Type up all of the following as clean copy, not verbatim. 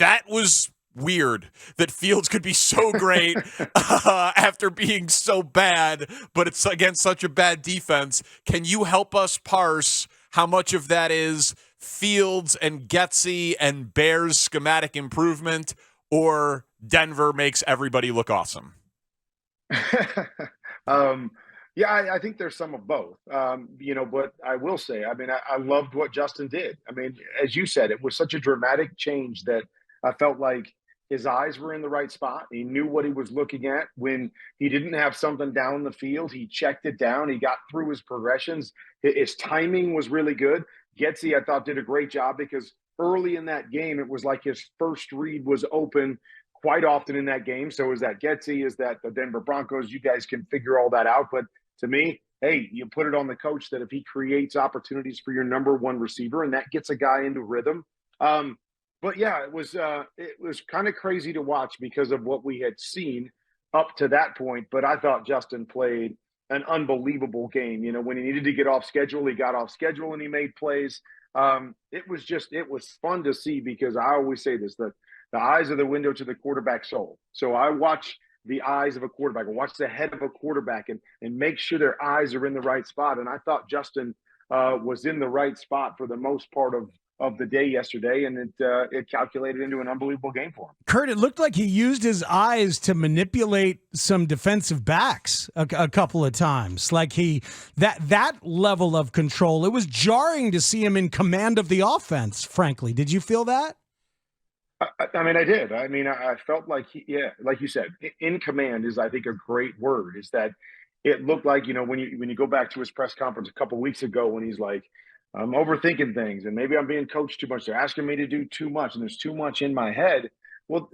that was weird that Fields could be so great after being so bad, but it's against such a bad defense. Can you help us parse how much of that is Fields and Getsy and Bears schematic improvement, or Denver makes everybody look awesome? um, yeah, I think there's some of both. But I will say, I mean, I loved what Justin did. I mean, as you said, it was such a dramatic change that I felt like his eyes were in the right spot. He knew what he was looking at. When he didn't have something down the field, he checked it down. He got through his progressions. His timing was really good. Getsy, I thought, did a great job because early in that game, it was like his first read was open quite often in that game. So is that Getsy? Is that the Denver Broncos? You guys can figure all that out. But to me, hey, you put it on the coach that if he creates opportunities for your number one receiver and that gets a guy into rhythm. But yeah, it was kind of crazy to watch because of what we had seen up to that point. But I thought Justin played an unbelievable game. When he needed to get off schedule, he got off schedule and he made plays. It was fun to see because I always say this, that the eyes are the window to the quarterback's soul. So I watch the eyes of a quarterback. I watch the head of a quarterback and make sure their eyes are in the right spot. And I thought Justin was in the right spot for the most part of the day yesterday, and it calculated into an unbelievable game for him. Kurt, it looked like he used his eyes to manipulate some defensive backs a couple of times. Like that level of control. It was jarring to see him in command of the offense, frankly. Did you feel that? I mean, I did. I mean, I felt like like you said, in command is, I think, a great word. Is that it looked like, when you go back to his press conference a couple of weeks ago when he's like, I'm overthinking things and maybe I'm being coached too much. They're asking me to do too much and there's too much in my head. Well,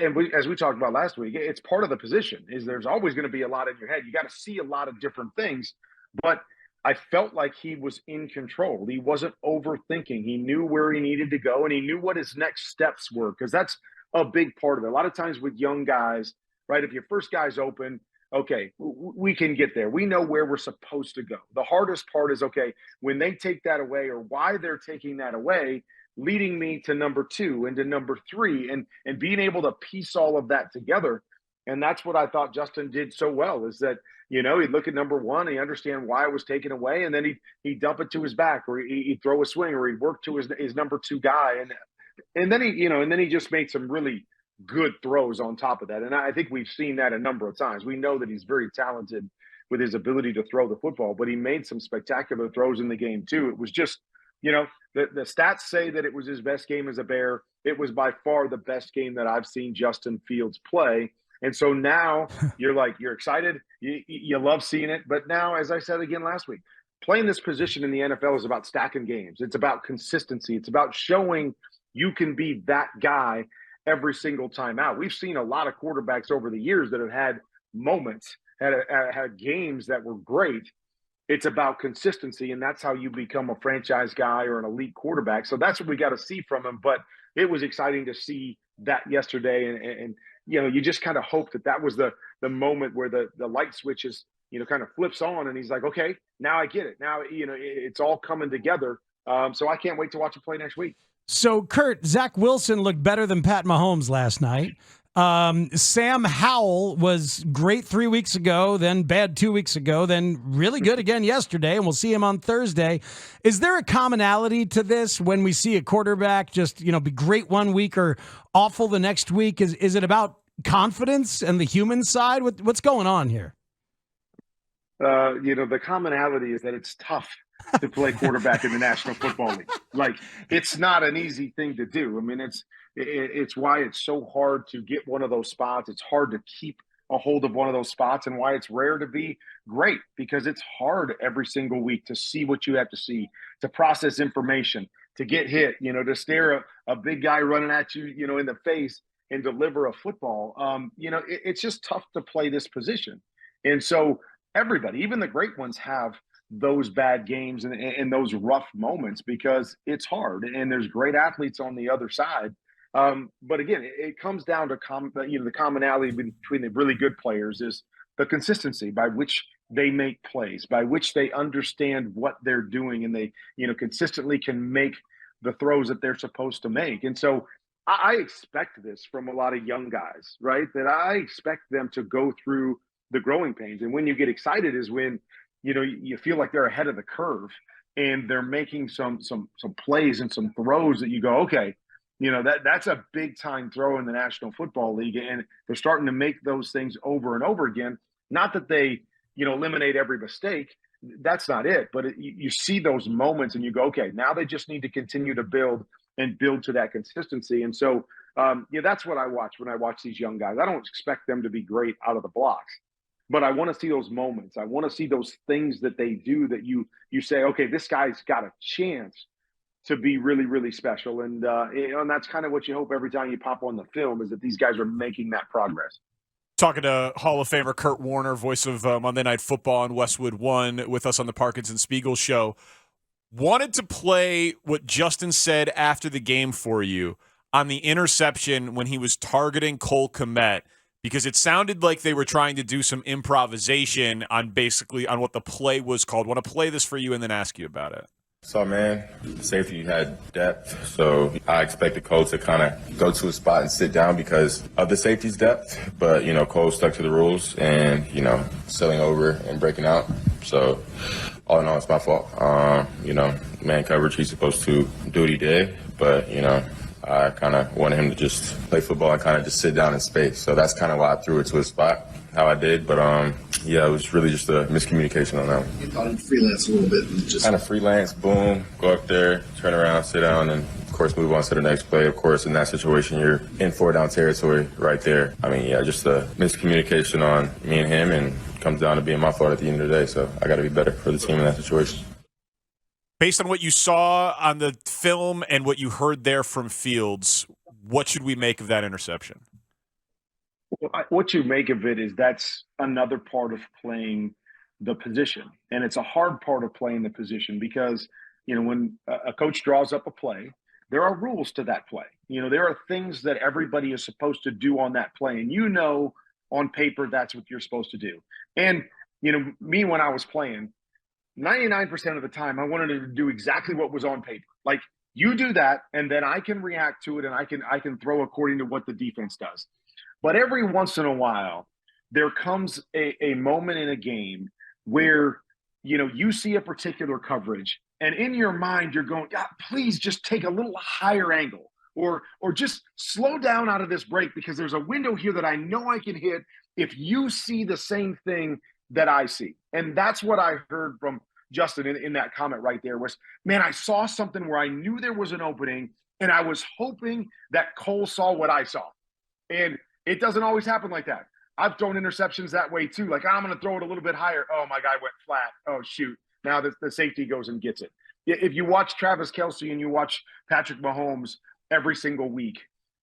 and as we talked about last week, it's part of the position. Is there's always going to be a lot in your head. You got to see a lot of different things, but I felt like he was in control. He wasn't overthinking. He knew where he needed to go and he knew what his next steps were, because that's a big part of it. A lot of times with young guys, right, if your first guy's open, okay, we can get there. We know where we're supposed to go. The hardest part is, okay, when they take that away or why they're taking that away, leading me to number two and to number three, and being able to piece all of that together. And that's what I thought Justin did so well, is that, he'd look at number one, he understand why it was taken away, and then he'd dump it to his back, or he'd throw a swing, or he'd work to his number two guy. And then he just made some really good throws on top of that. And I think we've seen that a number of times. We know that he's very talented with his ability to throw the football, but he made some spectacular throws in the game too. It was just, the stats say that it was his best game as a Bear. It was by far the best game that I've seen Justin Fields play. And so now you're excited. You love seeing it. But now, as I said again last week, playing this position in the NFL is about stacking games. It's about consistency. It's about showing you can be that guy every single time out. We've seen a lot of quarterbacks over the years that have had moments, had games that were great. It's about consistency, and that's how you become a franchise guy or an elite quarterback. So that's what we got to see from him. But it was exciting to see that yesterday, and you just kind of hope that was the moment where the light switch is, kind of flips on, and he's like, okay, now I get it. Now, it's all coming together. So I can't wait to watch him play next week. So, Kurt, Zach Wilson looked better than Pat Mahomes last night. Sam Howell was great 3 weeks ago, then bad 2 weeks ago, then really good again yesterday, and we'll see him on Thursday. Is there a commonality to this when we see a quarterback just, be great 1 week or awful the next week? Is it about confidence and the human side? What's going on here? The commonality is that it's tough to play quarterback in the National Football League. Like, it's not an easy thing to do. I mean, it's why it's so hard to get one of those spots. It's hard to keep a hold of one of those spots, and why it's rare to be great, because it's hard every single week to see what you have to see, to process information, to get hit, to stare a big guy running at you, in the face and deliver a football. It's just tough to play this position. And so everybody, even the great ones, have those bad games and those rough moments, because it's hard, and there's great athletes on the other side. But again, it comes down to the commonality between the really good players is the consistency by which they make plays, by which they understand what they're doing, and they consistently can make the throws that they're supposed to make. And so I expect this from a lot of young guys, right? That I expect them to go through the growing pains. And when you get excited is when, you feel like they're ahead of the curve and they're making some plays and some throws that you go, okay, that's a big time throw in the National Football League. And they're starting to make those things over and over again. Not that they, eliminate every mistake. That's not it. But you see those moments and you go, okay, now they just need to continue to build and build to that consistency. And so, that's what I watch when I watch these young guys. I don't expect them to be great out of the blocks, but I want to see those moments. I want to see those things that they do that you say, okay, this guy's got a chance to be really, really special. And, and that's kind of what you hope every time you pop on the film is that these guys are making that progress. Talking to Hall of Famer Kurt Warner, voice of Monday Night Football on Westwood One, with us on the Parkins Spiegel show. Wanted to play what Justin said after the game for you on the interception when he was targeting Cole Kmet, because it sounded like they were trying to do some improvisation on what the play was called. Want to play this for you and then ask you about it. So, man, the safety had depth, so I expected Cole to kind of go to a spot and sit down because of the safety's depth. But, Cole stuck to the rules and, selling over and breaking out. So, all in all, it's my fault. Man coverage, he's supposed to do what he did, but, I kind of wanted him to just play football and kind of just sit down in space. So that's kind of why I threw it to his spot, how I did. But, it was really just a miscommunication on that one. You thought he'd freelance a little bit and just kind of freelance, boom, go up there, turn around, sit down, and, of course, move on to the next play. Of course, in that situation, you're in 4-down territory right there. Just a miscommunication on me and him, and comes down to being my fault at the end of the day. So I got to be better for the team in that situation. Based on what you saw on the film and what you heard there from Fields, what should we make of that interception? What you make of it is that's another part of playing the position. And it's a hard part of playing the position because, when a coach draws up a play, there are rules to that play. There are things that everybody is supposed to do on that play. And on paper, that's what you're supposed to do. And, me, when I was playing, 99% of the time, I wanted to do exactly what was on paper. Like, you do that, and then I can react to it, and I can throw according to what the defense does. But every once in a while, there comes a moment in a game where, you see a particular coverage, and in your mind, you're going, God, please just take a little higher angle or just slow down out of this break because there's a window here that I know I can hit if you see the same thing that I see. And that's what I heard from Justin in that comment right there was, man, I saw something where I knew there was an opening, and I was hoping that Cole saw what I saw. And it doesn't always happen like that. I've thrown interceptions that way too. Like, I'm going to throw it a little bit higher. Oh, my guy went flat. Oh, shoot. Now the safety goes and gets it. If you watch Travis Kelce and you watch Patrick Mahomes every single week,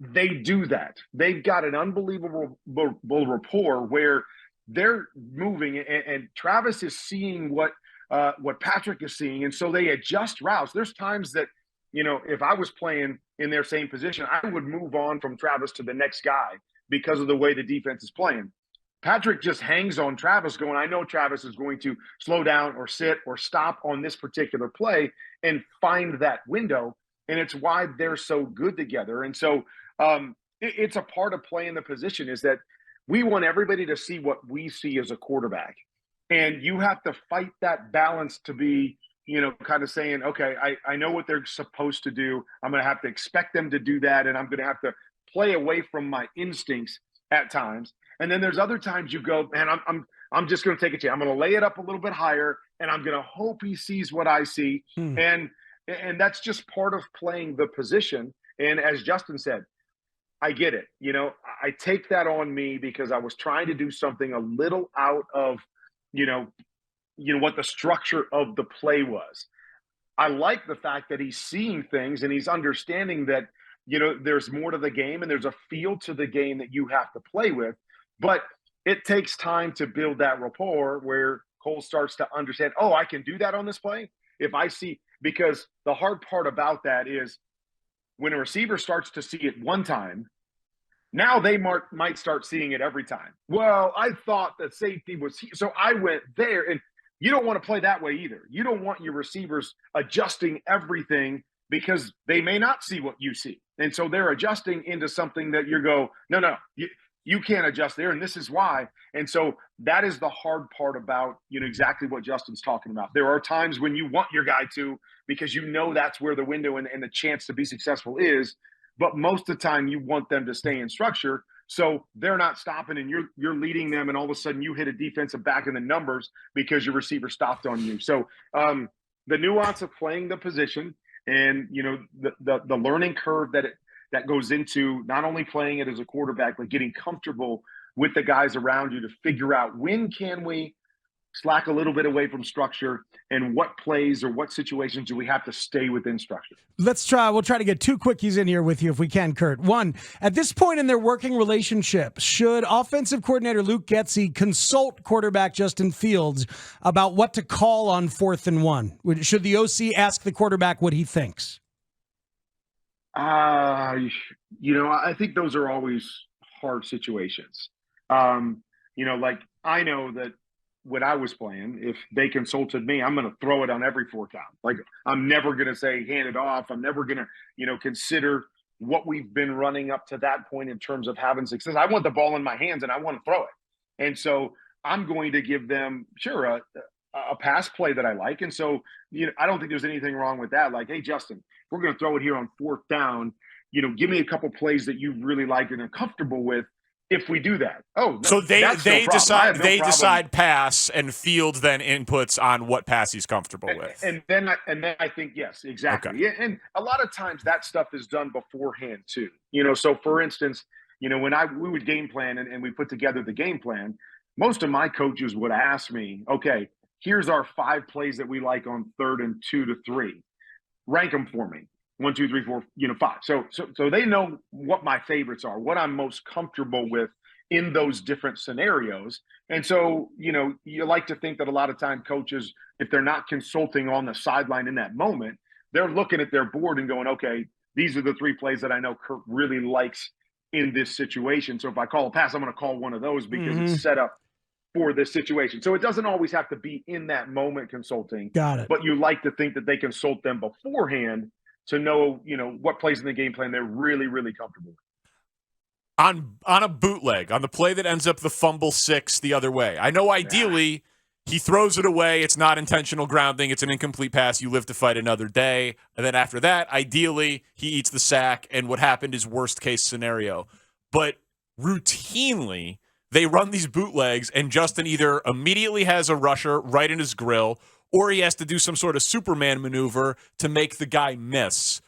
they do that. They've got an unbelievable rapport where they're moving, and Travis is seeing what Patrick is seeing, and so they adjust routes. There's times that, if I was playing in their same position, I would move on from Travis to the next guy because of the way the defense is playing. Patrick just hangs on Travis going, I know Travis is going to slow down or sit or stop on this particular play and find that window. And it's why they're so good together. And so it's a part of playing the position is that we want everybody to see what we see as a quarterback. And you have to fight that balance to be, kind of saying, okay, I know what they're supposed to do. I'm going to have to expect them to do that. And I'm going to have to play away from my instincts at times. And then there's other times you go, man, I'm just going to take a chance. I'm going to lay it up a little bit higher, and I'm going to hope he sees what I see. And that's just part of playing the position. And as Justin said, I get it. I take that on me because I was trying to do something a little out of, what the structure of the play was. I like the fact that he's seeing things and he's understanding that, there's more to the game and there's a feel to the game that you have to play with. But it takes time to build that rapport where Cole starts to understand, oh, I can do that on this play. If I see, because the hard part about that is when a receiver starts to see it one time, now they might start seeing it every time. Well, I thought that safety was here, so I went there. And you don't want to play that way either. You don't want your receivers adjusting everything because they may not see what you see. And so they're adjusting into something that you go, no, you can't adjust there, and this is why. And so that is the hard part about, exactly what Justin's talking about. There are times when you want your guy to, because that's where the window and the chance to be successful is. But most of the time you want them to stay in structure. So they're not stopping, and you're leading them, and all of a sudden you hit a defensive back in the numbers because your receiver stopped on you. So the nuance of playing the position and, the learning curve that goes into not only playing it as a quarterback, but getting comfortable with the guys around you to figure out when can we slack a little bit away from structure and what plays or what situations do we have to stay within structure. We'll try to get 2 quickies in here with you if we can, Kurt. One, at this point in their working relationship, should offensive coordinator Luke Getsy consult quarterback Justin Fields about what to call on 4th and 1? Should the OC ask the quarterback what he thinks? I think those are always hard situations. Like I know that when I was playing, if they consulted me, I'm going to throw it on every 4th down. Like I'm never going to say hand it off. I'm never going to, consider what we've been running up to that point in terms of having success. I want the ball in my hands and I want to throw it. And so I'm going to give them, sure, a pass play that I like. And so, I don't think there's anything wrong with that. Like, hey, Justin, we're going to throw it here on 4th down. Give me a couple plays that you really like and are comfortable with if we do that. Oh, so they decide pass, and Fields then inputs on what pass he's comfortable with. And then I think, yes, exactly. Okay. Yeah, and a lot of times that stuff is done beforehand too. So for instance, when we would game plan and we put together the game plan, most of my coaches would ask me, okay, here's our 5 plays that we like on 3rd and 2 to 3. Rank them for me. 1, 2, 3, 4, 5. So they know what my favorites are, what I'm most comfortable with in those different scenarios. And so, you like to think that a lot of time coaches, if they're not consulting on the sideline in that moment, they're looking at their board and going, okay, these are the 3 plays that I know Kurt really likes in this situation. So if I call a pass, I'm going to call one of those because it's set up for this situation. So it doesn't always have to be in that moment consulting. Got it. But you like to think that they consult them beforehand to know, what plays in the game plan they're really, really comfortable with. On a bootleg, on the play that ends up the fumble 6 the other way. I know ideally he throws it away. It's not intentional grounding. It's an incomplete pass. You live to fight another day. And then after that, ideally, he eats the sack, and what happened is worst case scenario. But routinely, they run these bootlegs, and Justin either immediately has a rusher right in his grill, or he has to do some sort of Superman maneuver to make the guy miss.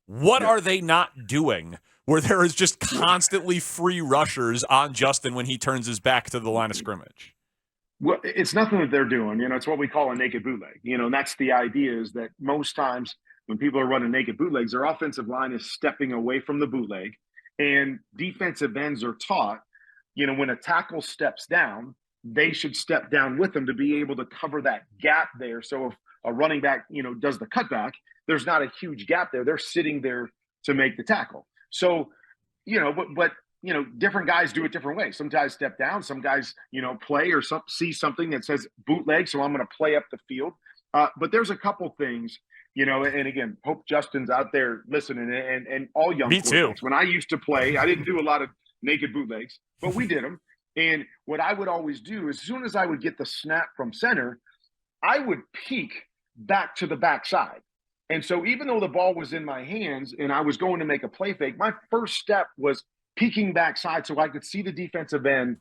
What are they not doing where there is just constantly free rushers on Justin when he turns his back to the line of scrimmage? Well, it's nothing that they're doing. It's what we call a naked bootleg. And that's the idea, is that most times when people are running naked bootlegs, their offensive line is stepping away from the bootleg, and defensive ends are taught, when a tackle steps down, they should step down with them to be able to cover that gap there. So if a running back, does the cutback, there's not a huge gap there. They're sitting there to make the tackle. So, but different guys do it different ways. Some guys step down, some guys, play or see something that says bootleg, so I'm going to play up the field. But there's a couple things, and again, hope Justin's out there listening, and all young. Me too. When I used to play, I didn't do a lot of naked bootlegs, but we did them. And what I would always do, as soon as I would get the snap from center, I would peek back to the backside. And so even though the ball was in my hands and I was going to make a play fake, my first step was peeking backside so I could see the defensive end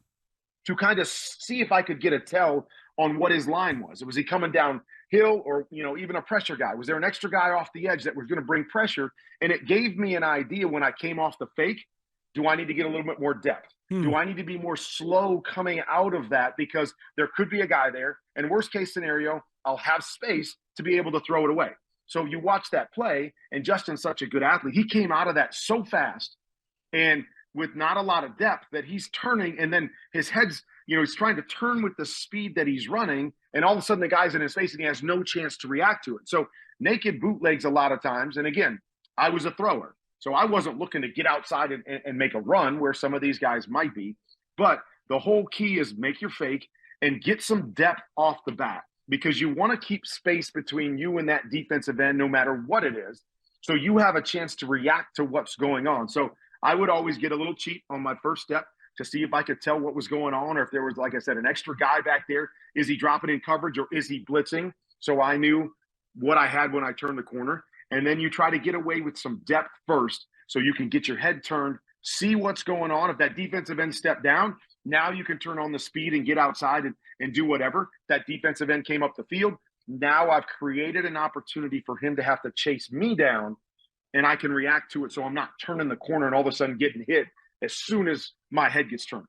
to kind of see if I could get a tell on what his line was. Was he coming downhill, or, even a pressure guy? Was there an extra guy off the edge that was going to bring pressure? And it gave me an idea when I came off the fake. Do I need to get a little bit more depth? Do I need to be more slow coming out of that? Because there could be a guy there, and worst case scenario, I'll have space to be able to throw it away. So you watch that play, and Justin's such a good athlete. He came out of that so fast and with not a lot of depth that he's turning, and then his head's, he's trying to turn with the speed that he's running, and all of a sudden the guy's in his face and he has no chance to react to it. So naked bootlegs a lot of times, and again, I was a thrower. So I wasn't looking to get outside and make a run where some of these guys might be. But the whole key is make your fake and get some depth off the bat, because you want to keep space between you and that defensive end no matter what it is. So you have a chance to react to what's going on. So I would always get a little cheap on my first step to see if I could tell what was going on, or if there was, like I said, an extra guy back there. Is he dropping in coverage or is he blitzing? So I knew what I had when I turned the corner. And then you try to get away with some depth first so you can get your head turned, see what's going on. If that defensive end stepped down, now you can turn on the speed and get outside and do whatever. That defensive end came up the field. Now I've created an opportunity for him to have to chase me down, and I can react to it so I'm not turning the corner and all of a sudden getting hit as soon as my head gets turned.